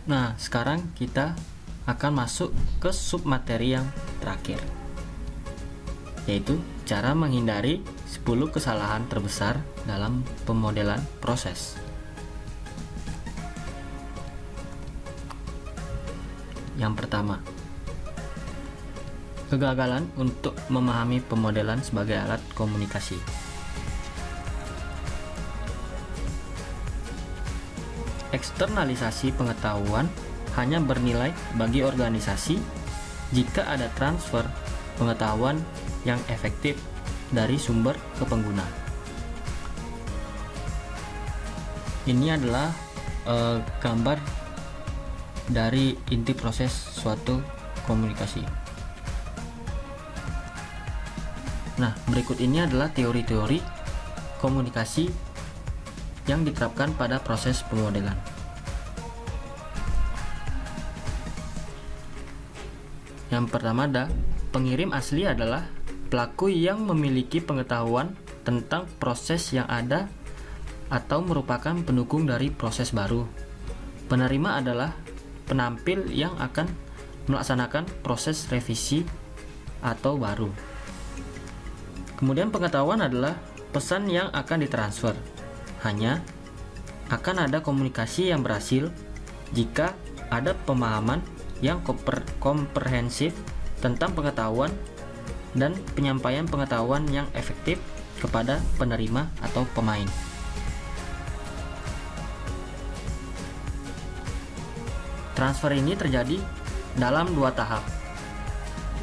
Nah, sekarang kita akan masuk ke submateri yang terakhir, yaitu cara menghindari 10 kesalahan terbesar dalam pemodelan proses. Yang pertama, kegagalan untuk memahami pemodelan sebagai alat komunikasi. Eksternalisasi pengetahuan hanya bernilai bagi organisasi jika ada transfer pengetahuan yang efektif dari sumber ke pengguna. Ini adalah gambar dari inti proses suatu komunikasi. Nah, berikut ini adalah teori-teori komunikasi yang diterapkan pada proses pemodelan. Yang pertama ada pengirim asli adalah pelaku yang memiliki pengetahuan tentang proses yang ada atau merupakan pendukung dari proses baru. Penerima adalah penampil yang akan melaksanakan proses revisi atau baru. Kemudian pengetahuan adalah pesan yang akan ditransfer. Hanya akan ada komunikasi yang berhasil jika ada pemahaman yang komprehensif tentang pengetahuan dan penyampaian pengetahuan yang efektif kepada penerima atau pemain. Transfer ini terjadi dalam 2 tahap.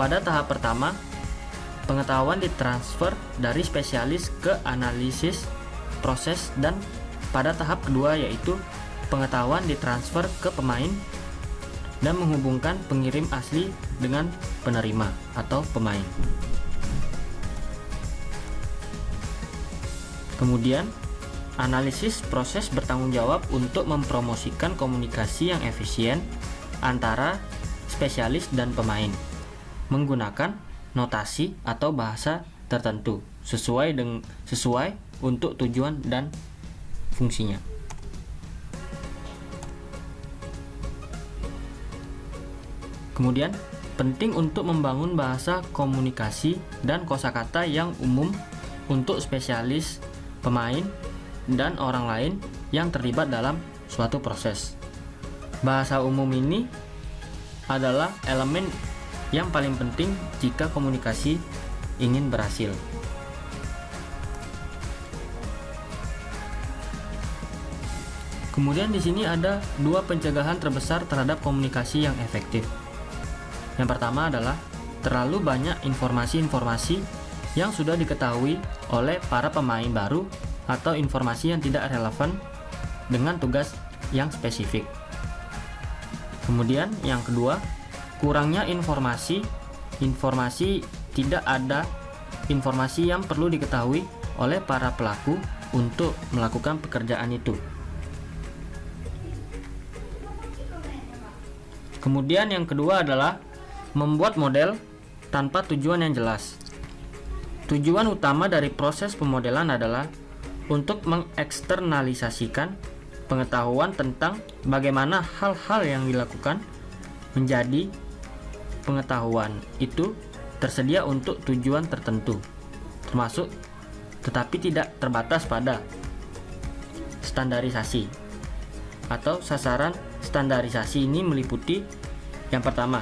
Pada tahap pertama, pengetahuan ditransfer dari spesialis ke analisis proses, dan pada tahap kedua yaitu pengetahuan ditransfer ke pemain dan menghubungkan pengirim asli dengan penerima atau pemain. Kemudian, analisis proses bertanggung jawab untuk mempromosikan komunikasi yang efisien antara spesialis dan pemain menggunakan notasi atau bahasa tertentu sesuai untuk tujuan dan fungsinya. Kemudian, penting untuk membangun bahasa komunikasi dan kosakata yang umum untuk spesialis, pemain, dan orang lain yang terlibat dalam suatu proses. Bahasa umum ini adalah elemen yang paling penting jika komunikasi ingin berhasil. Kemudian di sini ada 2 pencegahan terbesar terhadap komunikasi yang efektif. Yang pertama adalah terlalu banyak informasi-informasi yang sudah diketahui oleh para pemain baru atau informasi yang tidak relevan dengan tugas yang spesifik. Kemudian yang kedua, kurangnya informasi tidak ada informasi yang perlu diketahui oleh para pelaku untuk melakukan pekerjaan itu. Kemudian yang kedua adalah membuat model tanpa tujuan yang jelas. Tujuan utama dari proses pemodelan adalah untuk mengeksternalisasikan pengetahuan tentang bagaimana hal-hal yang dilakukan menjadi pengetahuan itu tersedia untuk tujuan tertentu, termasuk tetapi tidak terbatas pada standarisasi atau sasaran. Standarisasi ini meliputi yang pertama,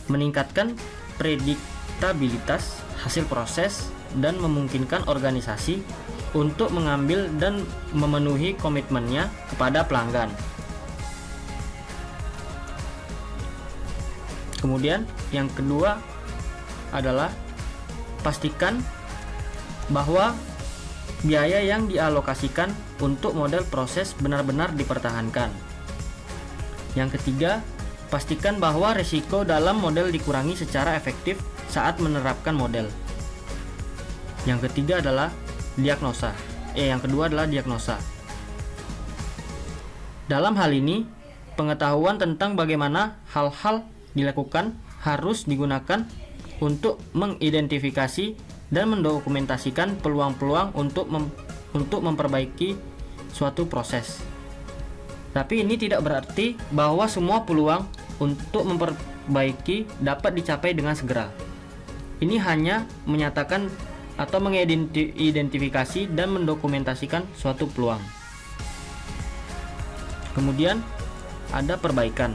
meningkatkan prediktabilitas hasil proses dan memungkinkan organisasi untuk mengambil dan memenuhi komitmennya kepada pelanggan. Kemudian yang kedua adalah pastikan bahwa biaya yang dialokasikan untuk model proses benar-benar dipertahankan. Yang ketiga, pastikan bahwa risiko dalam model dikurangi secara efektif saat menerapkan model. Yang ketiga adalah diagnosa. Yang kedua adalah diagnosa. Dalam hal ini, pengetahuan tentang bagaimana hal-hal dilakukan harus digunakan untuk mengidentifikasi dan Tapi ini tidak berarti bahwa semua peluang untuk memperbaiki dapat dicapai dengan segera. Ini hanya menyatakan atau mengidentifikasi dan mendokumentasikan suatu peluang. Kemudian ada perbaikan.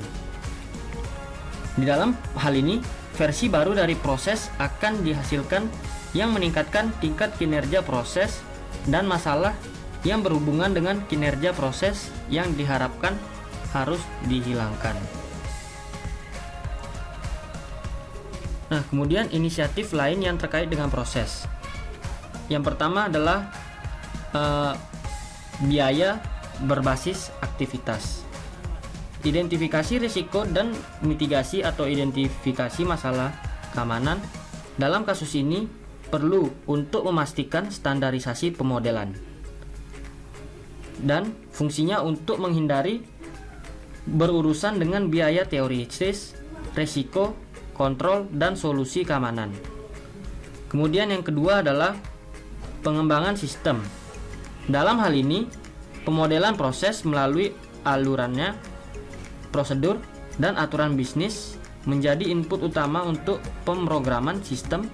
Di dalam hal ini, versi baru dari proses akan dihasilkan yang meningkatkan tingkat kinerja proses dan masalah yang berhubungan dengan kinerja proses yang diharapkan harus dihilangkan. Nah, kemudian inisiatif lain yang terkait dengan proses. Yang pertama adalah biaya berbasis aktivitas. Identifikasi risiko dan mitigasi atau identifikasi masalah keamanan dalam kasus ini perlu untuk memastikan standarisasi pemodelan. Dan fungsinya untuk menghindari berurusan dengan biaya teoritis, risiko, kontrol, dan solusi keamanan. Kemudian yang kedua adalah pengembangan sistem. Dalam hal ini, pemodelan proses melalui alurannya, prosedur, dan aturan bisnis menjadi input utama untuk pemrograman sistem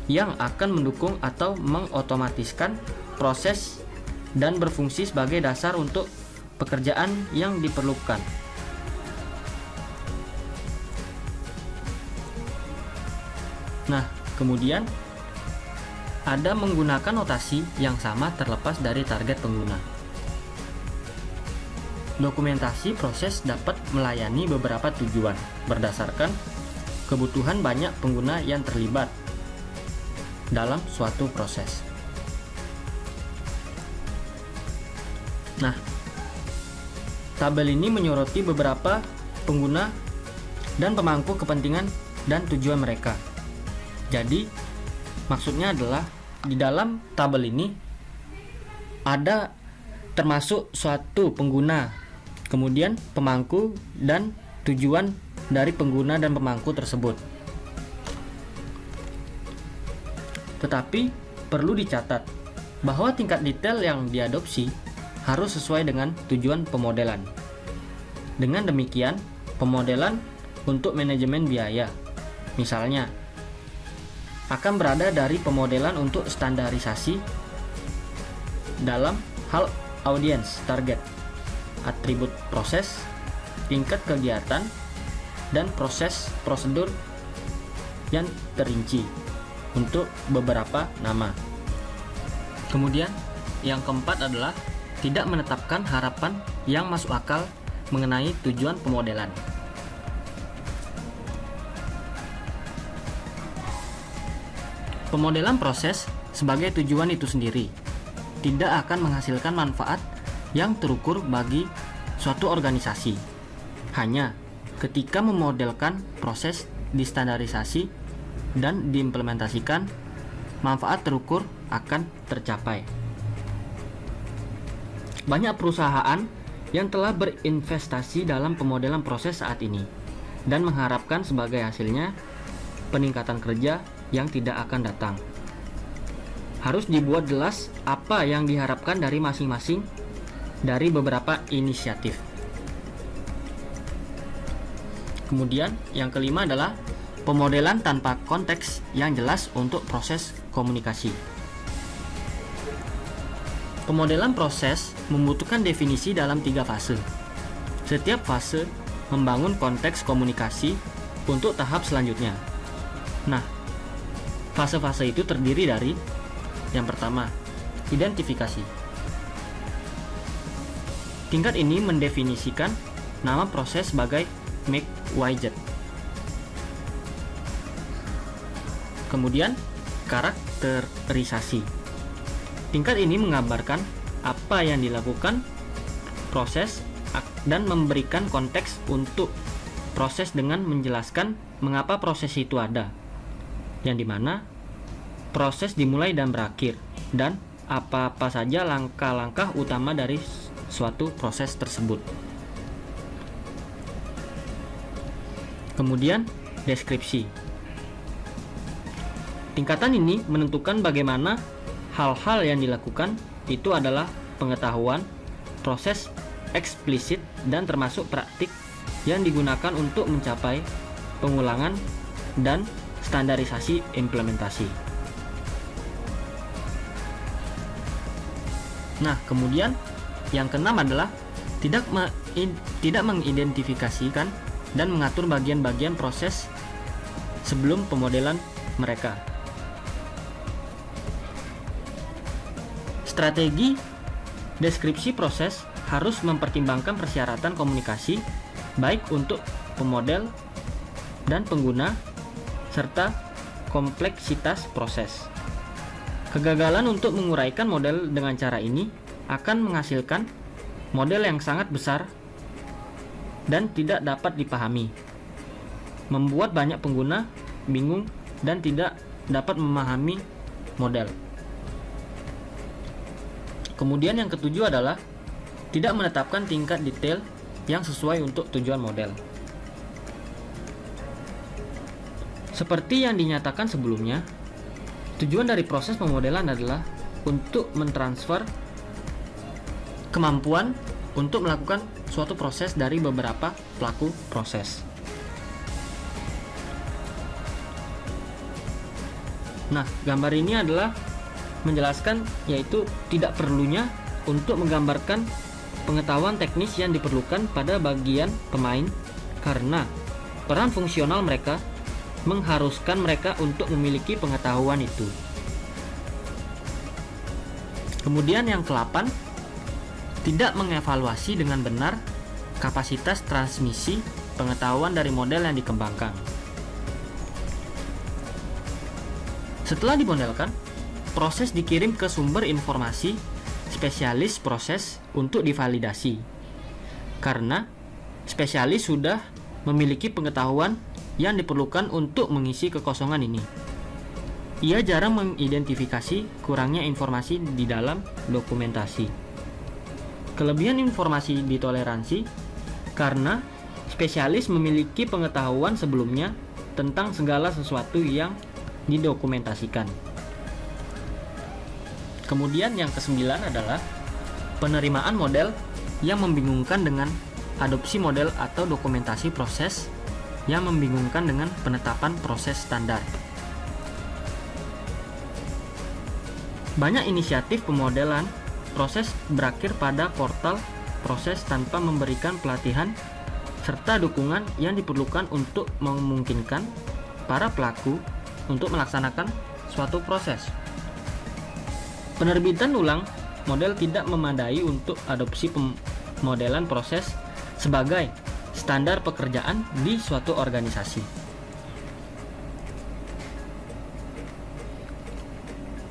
yang akan mendukung atau mengotomatiskan proses dan berfungsi sebagai dasar untuk pekerjaan yang diperlukan. Nah, kemudian ada menggunakan notasi yang sama terlepas dari target pengguna. Dokumentasi proses dapat melayani beberapa tujuan berdasarkan kebutuhan banyak pengguna yang terlibat dalam suatu proses. Nah, tabel ini menyoroti beberapa pengguna dan pemangku kepentingan dan tujuan mereka. Jadi, maksudnya adalah di dalam tabel ini ada termasuk suatu pengguna, kemudian pemangku dan tujuan dari pengguna dan pemangku tersebut. Tetapi perlu dicatat bahwa tingkat detail yang diadopsi harus sesuai dengan tujuan pemodelan. Dengan demikian, pemodelan untuk manajemen biaya, misalnya, akan berada dari pemodelan untuk standarisasi dalam hal audience target, atribut proses, tingkat kegiatan, dan proses prosedur yang terinci untuk beberapa nama. Kemudian, yang keempat adalah tidak menetapkan harapan yang masuk akal mengenai tujuan pemodelan. Pemodelan proses sebagai tujuan itu sendiri tidak akan menghasilkan manfaat yang terukur bagi suatu organisasi. Hanya ketika memodelkan proses distandarisasi dan diimplementasikan, manfaat terukur akan tercapai. Banyak perusahaan yang telah berinvestasi dalam pemodelan proses saat ini dan mengharapkan sebagai hasilnya peningkatan kerja yang tidak akan datang. Harus dibuat jelas apa yang diharapkan dari masing-masing dari beberapa inisiatif. Kemudian yang kelima adalah pemodelan tanpa konteks yang jelas untuk proses komunikasi. Pemodelan proses membutuhkan definisi dalam 3 fase. Setiap fase membangun konteks komunikasi untuk tahap selanjutnya. Nah, fase-fase itu terdiri dari yang pertama, identifikasi. Tingkat ini mendefinisikan nama proses sebagai make widget. Kemudian, karakterisasi. Tingkat ini menggambarkan apa yang dilakukan proses dan memberikan konteks untuk proses dengan menjelaskan mengapa proses itu ada, yang dimana proses dimulai dan berakhir, dan apa-apa saja langkah-langkah utama dari suatu proses tersebut. Kemudian, deskripsi. Tingkatan ini menentukan bagaimana hal-hal yang dilakukan itu adalah pengetahuan, proses, eksplisit dan termasuk praktik yang digunakan untuk mencapai pengulangan dan standarisasi implementasi. Nah, kemudian yang keenam adalah tidak mengidentifikasikan dan mengatur bagian-bagian proses sebelum pemodelan mereka. Strategi deskripsi proses harus mempertimbangkan persyaratan komunikasi baik untuk pemodel dan pengguna serta kompleksitas proses. Kegagalan untuk menguraikan model dengan cara ini akan menghasilkan model yang sangat besar dan tidak dapat dipahami, membuat banyak pengguna bingung dan tidak dapat memahami model. Kemudian yang ketujuh adalah tidak menetapkan tingkat detail yang sesuai untuk tujuan model. Seperti yang dinyatakan sebelumnya, tujuan dari proses pemodelan adalah untuk mentransfer kemampuan untuk melakukan suatu proses dari beberapa pelaku proses. Nah, gambar ini adalah menjelaskan yaitu tidak perlunya untuk menggambarkan pengetahuan teknis yang diperlukan pada bagian pemain karena peran fungsional mereka mengharuskan mereka untuk memiliki pengetahuan itu. Kemudian yang ke-8, tidak mengevaluasi dengan benar kapasitas transmisi pengetahuan dari model yang dikembangkan. Setelah dimodelkan, proses dikirim ke sumber informasi spesialis proses untuk divalidasi. Karena spesialis sudah memiliki pengetahuan yang diperlukan untuk mengisi kekosongan ini. Ia jarang mengidentifikasi kurangnya informasi di dalam dokumentasi. Kelebihan informasi ditoleransi karena spesialis memiliki pengetahuan sebelumnya tentang segala sesuatu yang didokumentasikan. Kemudian yang ke-9 adalah penerimaan model yang membingungkan dengan adopsi model atau dokumentasi proses yang membingungkan dengan penetapan proses standar. Banyak inisiatif pemodelan proses berakhir pada portal proses tanpa memberikan pelatihan serta dukungan yang diperlukan untuk memungkinkan para pelaku untuk melaksanakan suatu proses. Penerbitan ulang model tidak memadai untuk adopsi pemodelan proses sebagai standar pekerjaan di suatu organisasi.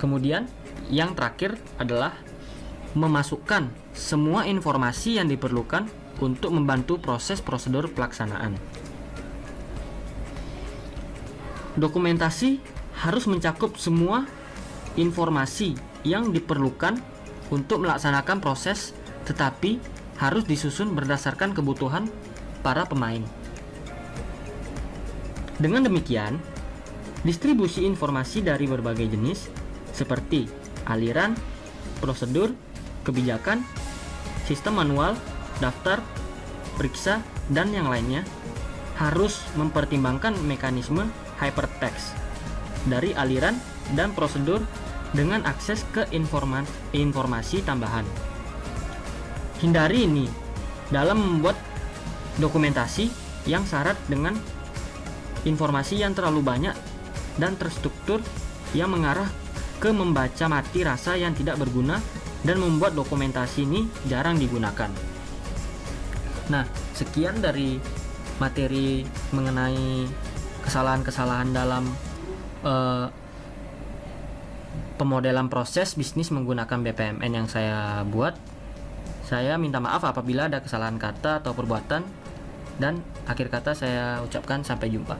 Kemudian, yang terakhir adalah memasukkan semua informasi yang diperlukan untuk membantu proses prosedur pelaksanaan. Dokumentasi harus mencakup semua informasi yang diperlukan untuk melaksanakan proses, tetapi harus disusun berdasarkan kebutuhan para pemain. Dengan demikian, distribusi informasi dari berbagai jenis seperti aliran, prosedur, kebijakan, sistem manual, daftar, periksa, dan yang lainnya harus mempertimbangkan mekanisme hypertext dari aliran dan prosedur dengan akses ke informasi tambahan. Hindari ini dalam membuat dokumentasi yang syarat dengan informasi yang terlalu banyak dan terstruktur yang mengarah ke membaca mati rasa yang tidak berguna dan membuat dokumentasi ini jarang digunakan. Nah, sekian dari materi mengenai kesalahan-kesalahan dalam pemodelan proses bisnis menggunakan BPMN yang saya buat. Saya minta maaf apabila ada kesalahan kata atau perbuatan, dan akhir kata saya ucapkan sampai jumpa.